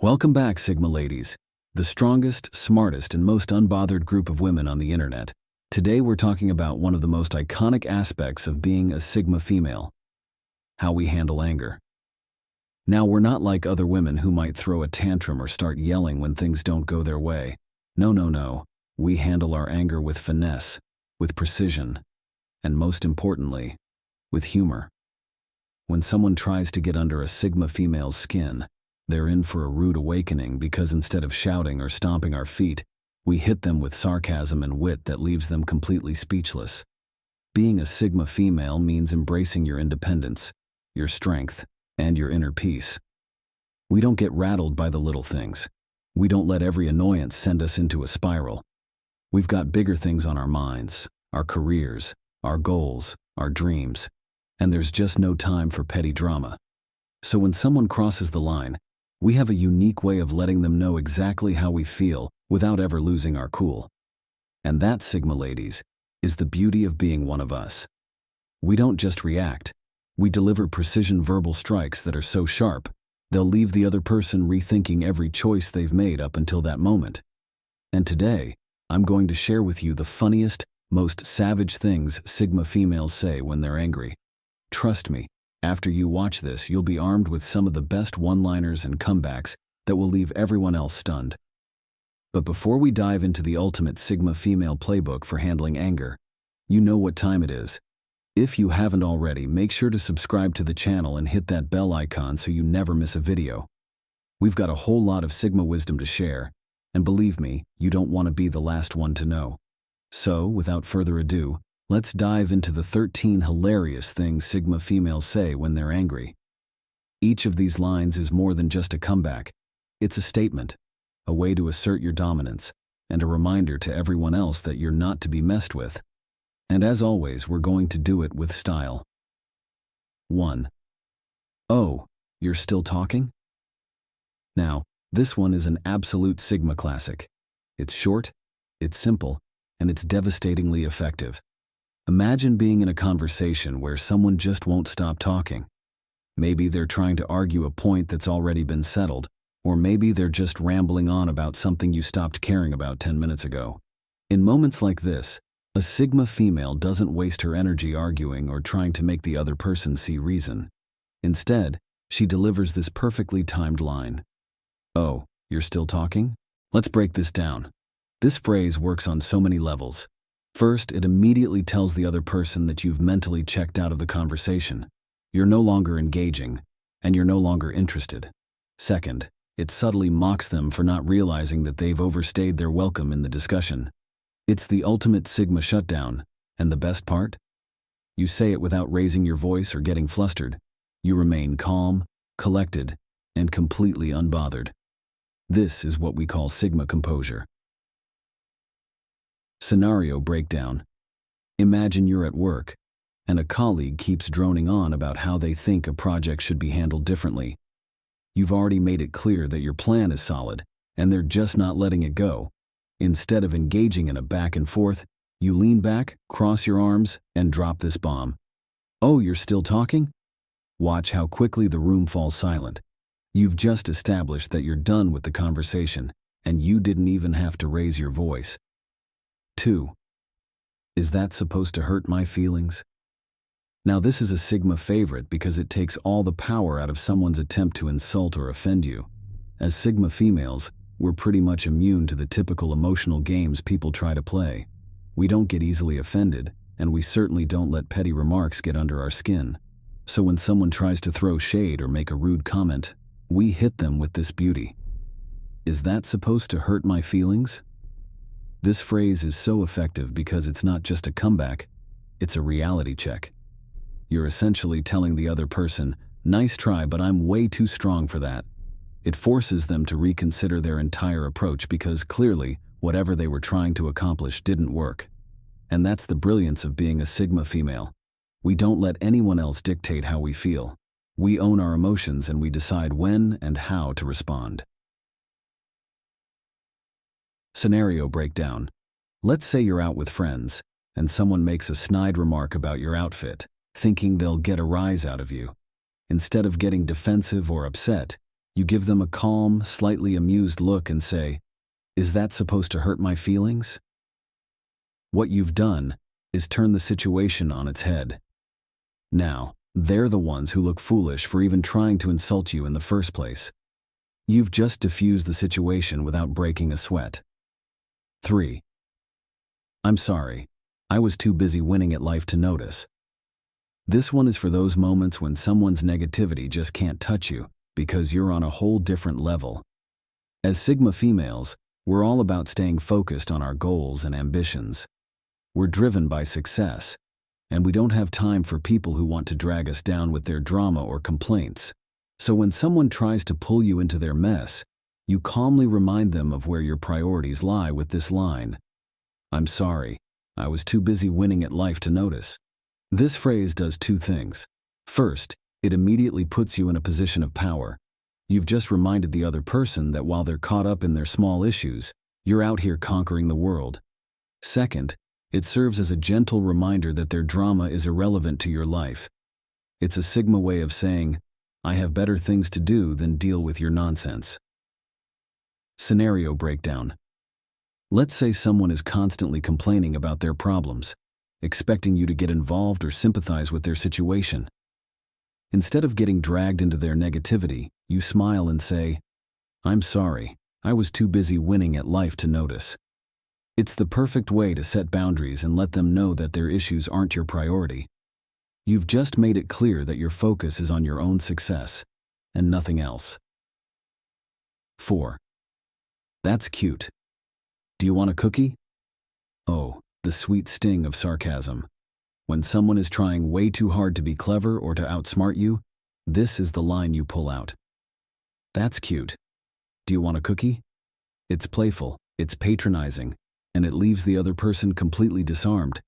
Welcome back, Sigma ladies, the strongest, smartest, and most unbothered group of women on the internet. Today we're talking about one of the most iconic aspects of being a Sigma female: how we handle anger. Now, we're not like other women who might throw a tantrum or start yelling when things don't go their way. No. We handle our anger with finesse, with precision, and most importantly, with humor. When someone tries to get under a Sigma female's skin, they're in for a rude awakening because instead of shouting or stomping our feet, we hit them with sarcasm and wit that leaves them completely speechless. Being a Sigma female means embracing your independence, your strength, and your inner peace. We don't get rattled by the little things. We don't let every annoyance send us into a spiral. We've got bigger things on our minds, our careers, our goals, our dreams, and there's just no time for petty drama. So when someone crosses the line, we have a unique way of letting them know exactly how we feel without ever losing our cool. And that, Sigma ladies, is the beauty of being one of us. We don't just react. We deliver precision verbal strikes that are so sharp, they'll leave the other person rethinking every choice they've made up until that moment. And today, I'm going to share with you the funniest, most savage things Sigma females say when they're angry. Trust me, after you watch this, you'll be armed with some of the best one-liners and comebacks that will leave everyone else stunned. But before we dive into the ultimate Sigma female playbook for handling anger, you know what time it is. If you haven't already, make sure to subscribe to the channel and hit that bell icon so you never miss a video. We've got a whole lot of Sigma wisdom to share, and believe me, you don't want to be the last one to know. So, without further ado, let's dive into the 13 hilarious things Sigma females say when they're angry. Each of these lines is more than just a comeback. It's a statement, a way to assert your dominance, and a reminder to everyone else that you're not to be messed with. And as always, we're going to do it with style. 1. Oh, you're still talking? Now, this one is an absolute Sigma classic. It's short, it's simple, and it's devastatingly effective. Imagine being in a conversation where someone just won't stop talking. Maybe they're trying to argue a point that's already been settled, or maybe they're just rambling on about something you stopped caring about 10 minutes ago. In moments like this, a Sigma female doesn't waste her energy arguing or trying to make the other person see reason. Instead, she delivers this perfectly timed line. Oh, you're still talking? Let's break this down. This phrase works on so many levels. First, it immediately tells the other person that you've mentally checked out of the conversation. You're no longer engaging, and you're no longer interested. Second, it subtly mocks them for not realizing that they've overstayed their welcome in the discussion. It's the ultimate Sigma shutdown, and the best part? You say it without raising your voice or getting flustered. You remain calm, collected, and completely unbothered. This is what we call Sigma composure. Scenario breakdown. Imagine you're at work, and a colleague keeps droning on about how they think a project should be handled differently. You've already made it clear that your plan is solid, and they're just not letting it go. Instead of engaging in a back and forth, you lean back, cross your arms, and drop this bomb. Oh, you're still talking? Watch how quickly the room falls silent. You've just established that you're done with the conversation, and you didn't even have to raise your voice. 2. Is that supposed to hurt my feelings? Now, this is a Sigma favorite because it takes all the power out of someone's attempt to insult or offend you. As Sigma females, we're pretty much immune to the typical emotional games people try to play. We don't get easily offended, and we certainly don't let petty remarks get under our skin. So when someone tries to throw shade or make a rude comment, we hit them with this beauty. Is that supposed to hurt my feelings? This phrase is so effective because it's not just a comeback, it's a reality check. You're essentially telling the other person, nice try, but I'm way too strong for that. It forces them to reconsider their entire approach because clearly, whatever they were trying to accomplish didn't work. And that's the brilliance of being a Sigma female. We don't let anyone else dictate how we feel. We own our emotions and we decide when and how to respond. Scenario breakdown. Let's say you're out with friends, and someone makes a snide remark about your outfit, thinking they'll get a rise out of you. Instead of getting defensive or upset, You give them a calm, slightly amused look and say, "Is that supposed to hurt my feelings?" What you've done is turn the situation on its head. Now, they're the ones who look foolish for even trying to insult you in the first place. You've just diffused the situation without breaking a sweat. 3. I'm sorry. I was too busy winning at life to notice. This one is for those moments when someone's negativity just can't touch you because you're on a whole different level. As Sigma females, we're all about staying focused on our goals and ambitions. We're driven by success, and we don't have time for people who want to drag us down with their drama or complaints. So when someone tries to pull you into their mess, you calmly remind them of where your priorities lie with this line: "I'm sorry, I was too busy winning at life to notice." This phrase does two things. First, it immediately puts you in a position of power. You've just reminded the other person that while they're caught up in their small issues, you're out here conquering the world. Second, it serves as a gentle reminder that their drama is irrelevant to your life. It's a Sigma way of saying, "I have better things to do than deal with your nonsense." Scenario breakdown. Let's say someone is constantly complaining about their problems, expecting you to get involved or sympathize with their situation. Instead of getting dragged into their negativity, you smile and say, "I'm sorry, I was too busy winning at life to notice." It's the perfect way to set boundaries and let them know that their issues aren't your priority. You've just made it clear that your focus is on your own success and nothing else. 4. That's cute. Do you want a cookie? Oh, the sweet sting of sarcasm. When someone is trying way too hard to be clever or to outsmart you, this is the line you pull out. That's cute. Do you want a cookie? It's playful, it's patronizing, and it leaves the other person completely disarmed.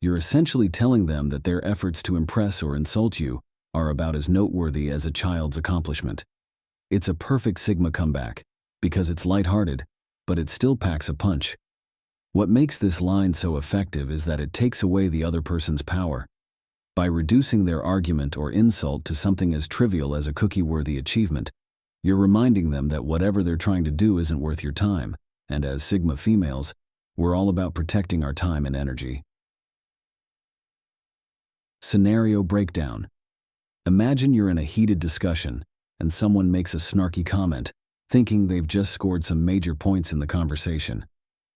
You're essentially telling them that their efforts to impress or insult you are about as noteworthy as a child's accomplishment. It's a perfect Sigma comeback, because it's lighthearted, but it still packs a punch. What makes this line so effective is that it takes away the other person's power. By reducing their argument or insult to something as trivial as a cookie-worthy achievement, you're reminding them that whatever they're trying to do isn't worth your time, and as Sigma females, we're all about protecting our time and energy. Scenario breakdown. Imagine you're in a heated discussion, and someone makes a snarky comment, thinking they've just scored some major points in the conversation.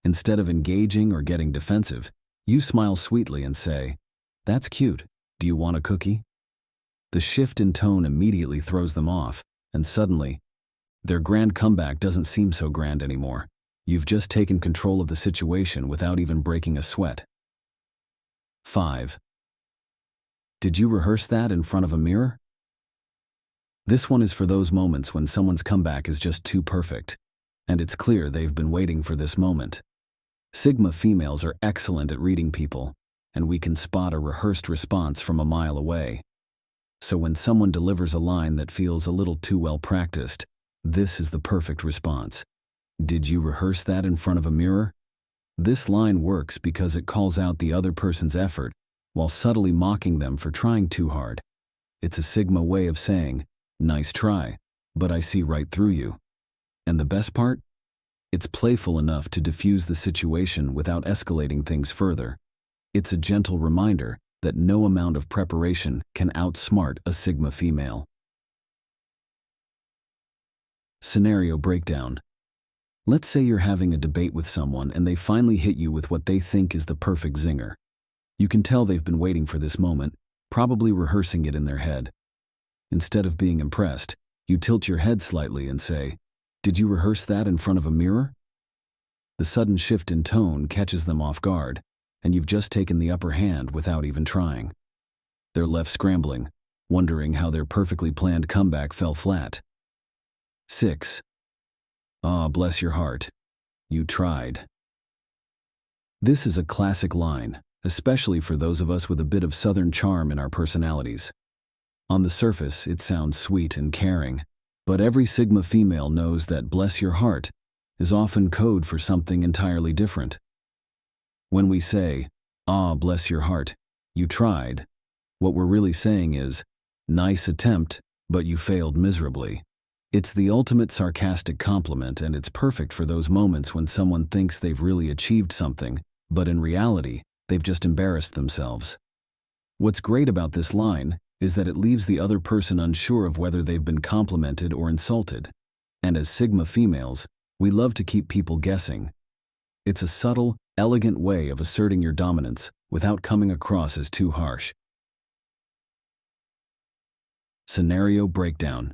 Instead of engaging or getting defensive, you smile sweetly and say, "That's cute. Do you want a cookie?" The shift in tone immediately throws them off, and suddenly, their grand comeback doesn't seem so grand anymore. You've just taken control of the situation without even breaking a sweat. 5. Did you rehearse that in front of a mirror? This one is for those moments when someone's comeback is just too perfect, and it's clear they've been waiting for this moment. Sigma females are excellent at reading people, and we can spot a rehearsed response from a mile away. So when someone delivers a line that feels a little too well practiced, this is the perfect response. Did you rehearse that in front of a mirror? This line works because it calls out the other person's effort while subtly mocking them for trying too hard. It's a Sigma way of saying, "Nice try, but I see right through you." And the best part? It's playful enough to diffuse the situation without escalating things further. It's a gentle reminder that no amount of preparation can outsmart a Sigma female. Scenario breakdown. Let's say you're having a debate with someone and they finally hit you with what they think is the perfect zinger. You can tell they've been waiting for this moment, probably rehearsing it in their head. Instead of being impressed, you tilt your head slightly and say, "Did you rehearse that in front of a mirror?" The sudden shift in tone catches them off guard, and you've just taken the upper hand without even trying. They're left scrambling, wondering how their perfectly planned comeback fell flat. 6. Ah, bless your heart. You tried. This is a classic line, especially for those of us with a bit of Southern charm in our personalities. On the surface, it sounds sweet and caring, but every Sigma female knows that "bless your heart" is often code for something entirely different. When we say, "Ah, bless your heart, you tried," what we're really saying is, "Nice attempt, but you failed miserably." It's the ultimate sarcastic compliment, and it's perfect for those moments when someone thinks they've really achieved something, but in reality, they've just embarrassed themselves. What's great about this line is that it leaves the other person unsure of whether they've been complimented or insulted. And as Sigma females, we love to keep people guessing. It's a subtle, elegant way of asserting your dominance without coming across as too harsh. Scenario breakdown.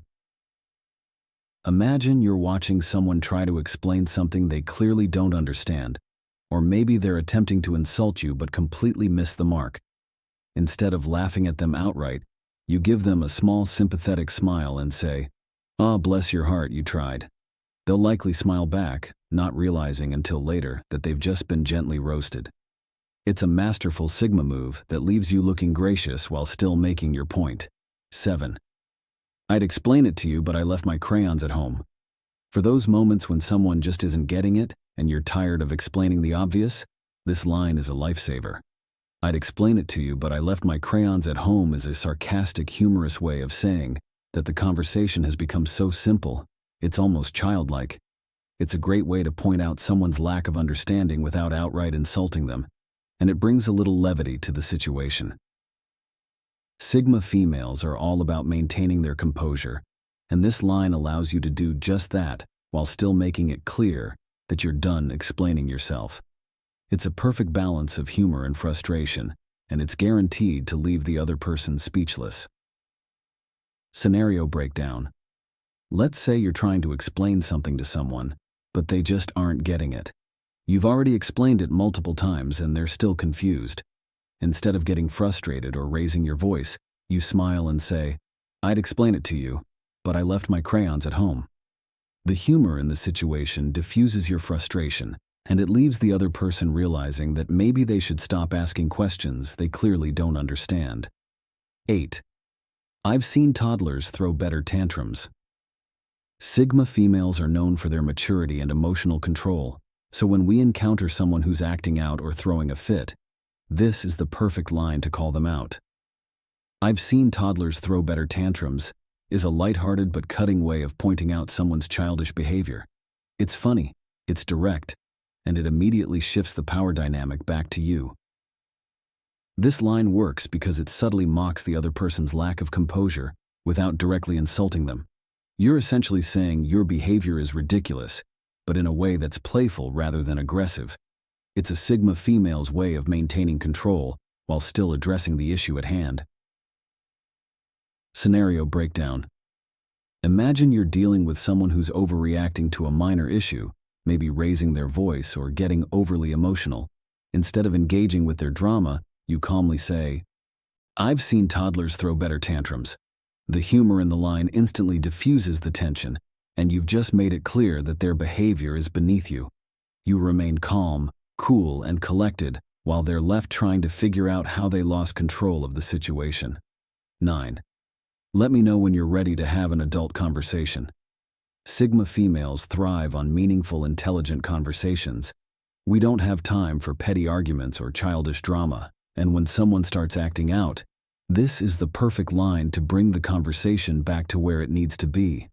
Imagine you're watching someone try to explain something they clearly don't understand, or maybe they're attempting to insult you but completely miss the mark. Instead of laughing at them outright, you give them a small sympathetic smile and say, "Ah, bless your heart, you tried." They'll likely smile back, not realizing until later that they've just been gently roasted. It's a masterful Sigma move that leaves you looking gracious while still making your point. 7. I'd explain it to you, but I left my crayons at home. For those moments when someone just isn't getting it and you're tired of explaining the obvious, this line is a lifesaver. I'd explain it to you, but I left my crayons at home is a sarcastic, humorous way of saying that the conversation has become so simple, it's almost childlike. It's a great way to point out someone's lack of understanding without outright insulting them, and it brings a little levity to the situation. Sigma females are all about maintaining their composure, and this line allows you to do just that while still making it clear that you're done explaining yourself. It's a perfect balance of humor and frustration, and it's guaranteed to leave the other person speechless. Scenario breakdown. Let's say you're trying to explain something to someone, but they just aren't getting it. You've already explained it multiple times and they're still confused. Instead of getting frustrated or raising your voice, you smile and say, "I'd explain it to you, but I left my crayons at home." The humor in the situation diffuses your frustration, and it leaves the other person realizing that maybe they should stop asking questions they clearly don't understand. 8. I've seen toddlers throw better tantrums. Sigma females are known for their maturity and emotional control, so when we encounter someone who's acting out or throwing a fit, this is the perfect line to call them out. "I've seen toddlers throw better tantrums" is a lighthearted but cutting way of pointing out someone's childish behavior. It's funny, it's direct, and it immediately shifts the power dynamic back to you. This line works because it subtly mocks the other person's lack of composure without directly insulting them. You're essentially saying your behavior is ridiculous, but in a way that's playful rather than aggressive. It's a Sigma female's way of maintaining control while still addressing the issue at hand. Scenario breakdown. Imagine you're dealing with someone who's overreacting to a minor issue, maybe raising their voice or getting overly emotional. Instead of engaging with their drama, you calmly say, "I've seen toddlers throw better tantrums." The humor in the line instantly diffuses the tension, and you've just made it clear that their behavior is beneath you. You remain calm, cool, and collected while they're left trying to figure out how they lost control of the situation. 9. Let me know when you're ready to have an adult conversation. Sigma females thrive on meaningful, intelligent conversations. We don't have time for petty arguments or childish drama, and when someone starts acting out, this is the perfect line to bring the conversation back to where it needs to be.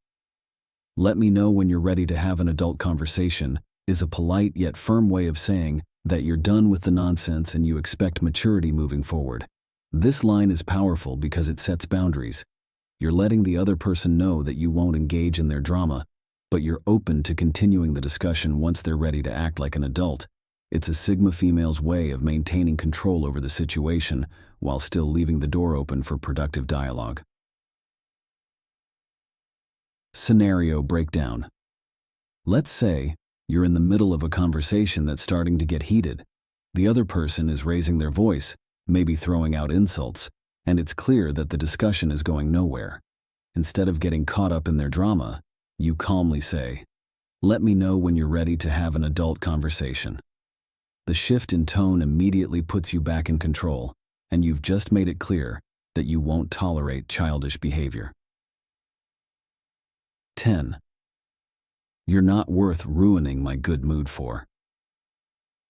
"Let me know when you're ready to have an adult conversation" is a polite yet firm way of saying that you're done with the nonsense and you expect maturity moving forward. This line is powerful because it sets boundaries. You're letting the other person know that you won't engage in their drama, but you're open to continuing the discussion once they're ready to act like an adult. It's a Sigma female's way of maintaining control over the situation while still leaving the door open for productive dialogue. Scenario breakdown. Let's say you're in the middle of a conversation that's starting to get heated. The other person is raising their voice, maybe throwing out insults, and it's clear that the discussion is going nowhere. Instead of getting caught up in their drama, you calmly say, "Let me know when you're ready to have an adult conversation." The shift in tone immediately puts you back in control, and you've just made it clear that you won't tolerate childish behavior. 10. You're not worth ruining my good mood for.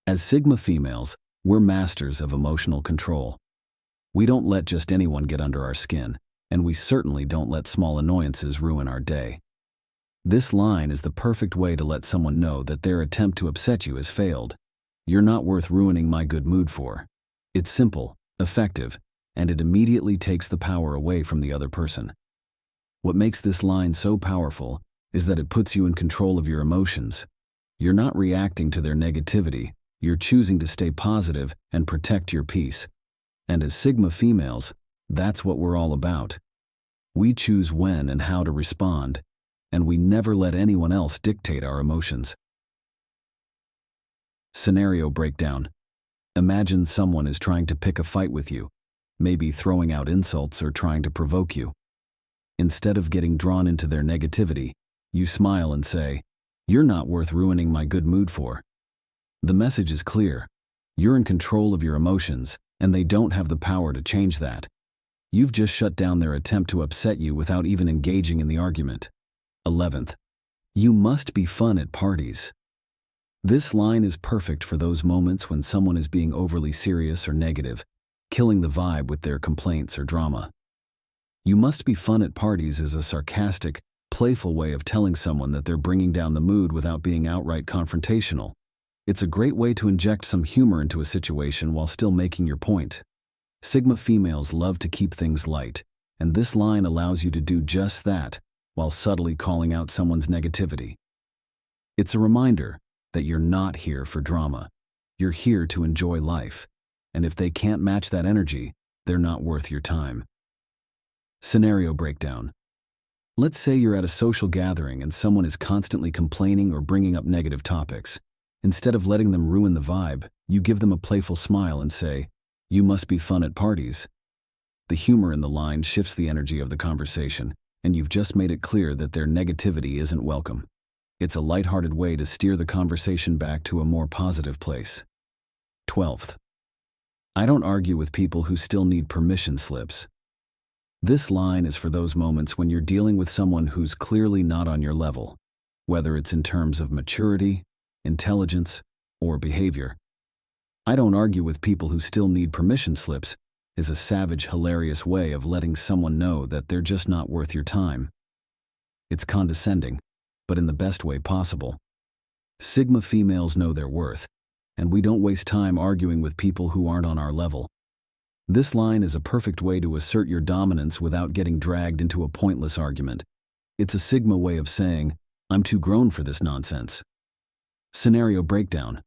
As Sigma females, we're masters of emotional control. We don't let just anyone get under our skin, and we certainly don't let small annoyances ruin our day. This line is the perfect way to let someone know that their attempt to upset you has failed. You're not worth ruining my good mood for. It's simple, effective, and it immediately takes the power away from the other person. What makes this line so powerful is that it puts you in control of your emotions. You're not reacting to their negativity, you're choosing to stay positive and protect your peace. And as Sigma females, that's what we're all about. We choose when and how to respond, and we never let anyone else dictate our emotions. Scenario breakdown. Imagine someone is trying to pick a fight with you, maybe throwing out insults or trying to provoke you. Instead of getting drawn into their negativity, you smile and say, "You're not worth ruining my good mood for." The message is clear. You're in control of your emotions, and they don't have the power to change that. You've just shut down their attempt to upset you without even engaging in the argument. 11th. You must be fun at parties. This line is perfect for those moments when someone is being overly serious or negative, killing the vibe with their complaints or drama. You must be fun at parties is a sarcastic, playful way of telling someone that they're bringing down the mood without being outright confrontational. It's a great way to inject some humor into a situation while still making your point. Sigma females love to keep things light, and this line allows you to do just that while subtly calling out someone's negativity. It's a reminder that you're not here for drama. You're here to enjoy life, and if they can't match that energy, they're not worth your time. Scenario breakdown. Let's say you're at a social gathering and someone is constantly complaining or bringing up negative topics. Instead of letting them ruin the vibe, you give them a playful smile and say, "You must be fun at parties." The humor in the line shifts the energy of the conversation, and you've just made it clear that their negativity isn't welcome. It's a lighthearted way to steer the conversation back to a more positive place. 12th. I don't argue with people who still need permission slips. This line is for those moments when you're dealing with someone who's clearly not on your level, whether it's in terms of maturity, intelligence, or behavior. I don't argue with people who still need permission slips is a savage, hilarious way of letting someone know that they're just not worth your time. It's condescending, but in the best way possible. Sigma females know their worth, and we don't waste time arguing with people who aren't on our level. This line is a perfect way to assert your dominance without getting dragged into a pointless argument. It's a Sigma way of saying, "I'm too grown for this nonsense." Scenario breakdown.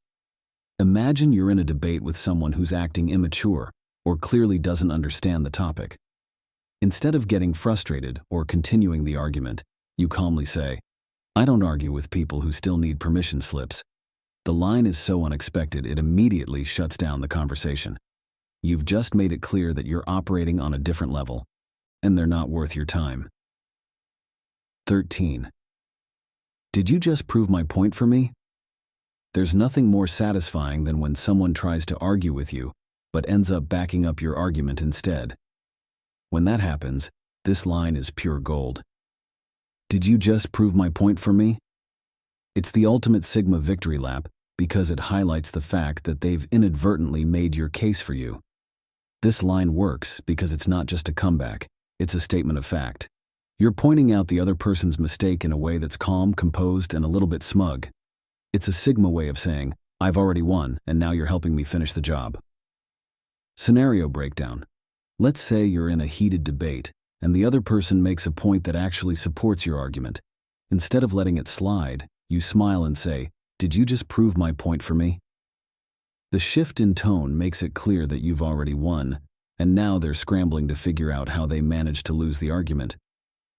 Imagine you're in a debate with someone who's acting immature or clearly doesn't understand the topic. Instead of getting frustrated or continuing the argument, you calmly say, "I don't argue with people who still need permission slips." The line is so unexpected it immediately shuts down the conversation. You've just made it clear that you're operating on a different level, and they're not worth your time. 13. Did you just prove my point for me? There's nothing more satisfying than when someone tries to argue with you, but ends up backing up your argument instead. When that happens, this line is pure gold. Did you just prove my point for me? It's the ultimate Sigma victory lap because it highlights the fact that they've inadvertently made your case for you. This line works because it's not just a comeback, it's a statement of fact. You're pointing out the other person's mistake in a way that's calm, composed, and a little bit smug. It's a Sigma way of saying, "I've already won, and now you're helping me finish the job." Scenario breakdown. Let's say you're in a heated debate, and the other person makes a point that actually supports your argument. Instead of letting it slide, you smile and say, "Did you just prove my point for me?" The shift in tone makes it clear that you've already won, and now they're scrambling to figure out how they managed to lose the argument.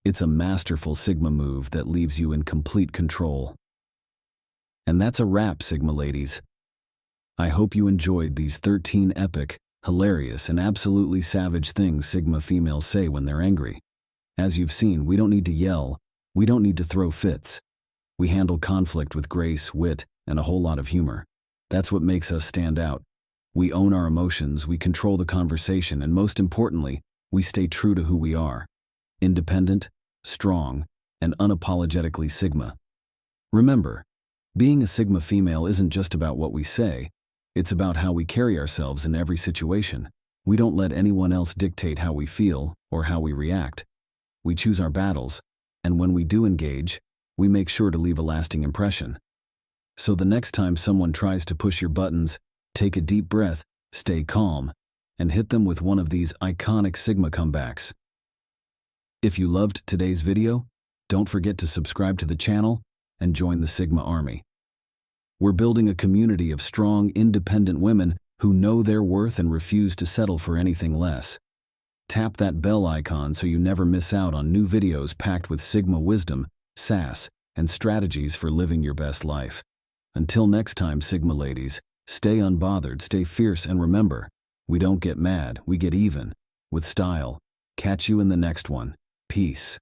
It's a masterful Sigma move that leaves you in complete control. And that's a wrap, Sigma ladies. I hope you enjoyed these 13 epic, hilarious, and absolutely savage things Sigma females say when they're angry. As you've seen, we don't need to yell, we don't need to throw fits. We handle conflict with grace, wit, and a whole lot of humor. That's what makes us stand out. We own our emotions, we control the conversation, and most importantly, we stay true to who we are. Independent, strong, and unapologetically Sigma. Remember, being a Sigma female isn't just about what we say, it's about how we carry ourselves in every situation. We don't let anyone else dictate how we feel or how we react. We choose our battles, and when we do engage, we make sure to leave a lasting impression. So the next time someone tries to push your buttons, take a deep breath, stay calm, and hit them with one of these iconic Sigma comebacks. If you loved today's video, don't forget to subscribe to the channel and join the Sigma Army. We're building a community of strong, independent women who know their worth and refuse to settle for anything less. Tap that bell icon so you never miss out on new videos packed with Sigma wisdom, sass, and strategies for living your best life. Until next time, Sigma ladies, stay unbothered, stay fierce, and remember, we don't get mad, we get even. With style. Catch you in the next one. Peace.